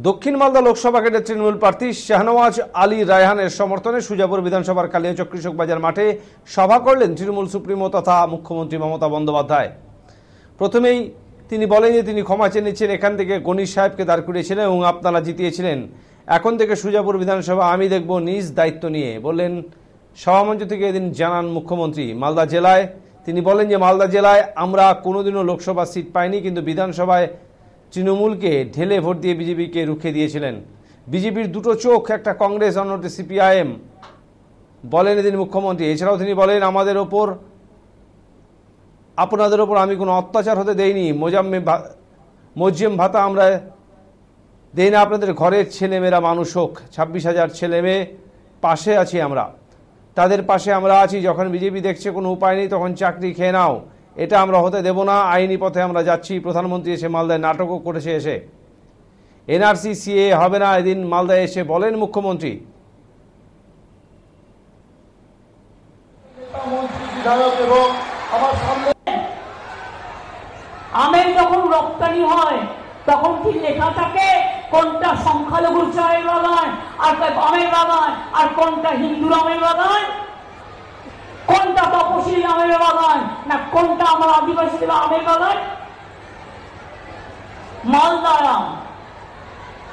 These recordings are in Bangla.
দক্ষিণ মালদা লোকসভা কেন্দ্রের তৃণমূল প্রার্থী শাহনওয়াজ আলী রায়হানের সমর্থনে সুজাপুর বিধানসভার কালিয়াচক কৃষক বাজার মাঠে সভা করলেন তৃণমূল সুপ্রিমো তথা মুখ্যমন্ত্রী মমতা বন্দ্যোপাধ্যায়। প্রথমেই তিনি বলেন যে তিনি ক্ষমা চেয়ে নিচ্ছেন, এখান থেকে গণিশ সাহেবকে দাঁড় করিয়েছিলেন এবং আপনারা জিতিয়েছিলেন। এখন থেকে সুজাপুর বিধানসভা আমি দেখব নিজ দায়িত্ব নিয়ে, বললেন সভামঞ্চ থেকে এদিন জানান মুখ্যমন্ত্রী। মালদা জেলায় তিনি বলেন যে মালদা জেলায় আমরা কোনোদিনও লোকসভা সিট পাইনি, কিন্তু বিধানসভায় তৃণমূলকে ঢেলে ভোট দিয়ে বিজেপিকে রুখে দিয়েছিলেন। বিজেপির দুটো চোখ, একটা কংগ্রেস অন্যটি সিপিআইএম, বলেন এদিন মুখ্যমন্ত্রী। এছাড়াও তিনি বলেন আপনাদের ওপর আমি কোনো অত্যাচার হতে দেইনি, মজ্জেম ভাতা আমরা দেই না, আপনাদের ঘরের ছেলেমেয়েরা মানুষ হোক। 26,000 ছেলে মেয়ে পাশে আছি আমরা, তাদের পাশে আমরা আছি। যখন বিজেপি দেখছে কোনো উপায় নেই তখন চাকরি খেয়ে নাও, এটা আমরা হতে দেব না। আইনি পথে আমরা যাচ্ছি। প্রধানমন্ত্রী এসে মালদায় নাটকও করেছে, এসে এনআরসি সিএ হবে না, এদিন মালদায় এসে বলেন মুখ্যমন্ত্রী। আমের যখন রপ্তানি হয় তখন কি লেখা থাকে কোনটা সংখ্যালঘুর চায়ের বাগান আর আমের বাগান, আর কোনটা হিন্দুর আমের বাগান, কোনটা তপশিলি আমের বাগান, না কোনটা আমার আদিবাসীদের আমের বাগান? মালদার আম,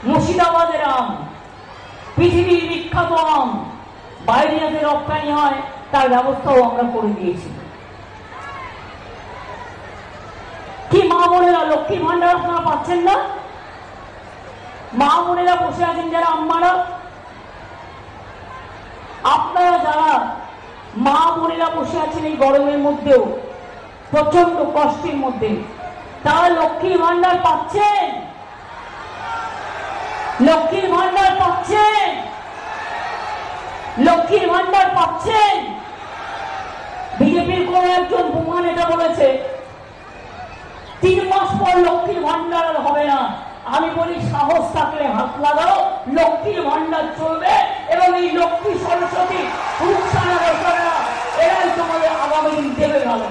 মুর্শিদাবাদের আম, পৃথিবীর বিখ্যাত আম বাইরে যাতে রপ্তানি হয় তার ব্যবস্থাও আমরা করে দিয়েছি। কি মা বোনেরা লক্ষ্মীর ভান্ডার আপনারা পাচ্ছেন না? মা বোনেরা বসে আছেন যারা আম্মারা, আপনারা যারা মা বোনেরা বসে আছেন এই গরমের মধ্যেও প্রচন্ড কষ্টের মধ্যে, তারা লক্ষ্মীর ভান্ডার পাচ্ছেন, লক্ষ্মীর ভান্ডার পাচ্ছেন, লক্ষ্মীর ভান্ডার পাচ্ছেন। বিজেপির কোন একজন বোমা নেতা বলেছে 3 মাস পর লক্ষ্মীর ভান্ডার হবে না। আমি বলি সাহস থাকলে হাত লাগাও, লক্ষ্মীর ভান্ডার চলবে এবং এই লক্ষ্মী সরস্বতী পুরুষ এরাই তোমাদের আগামী দিন দেবে ভালো।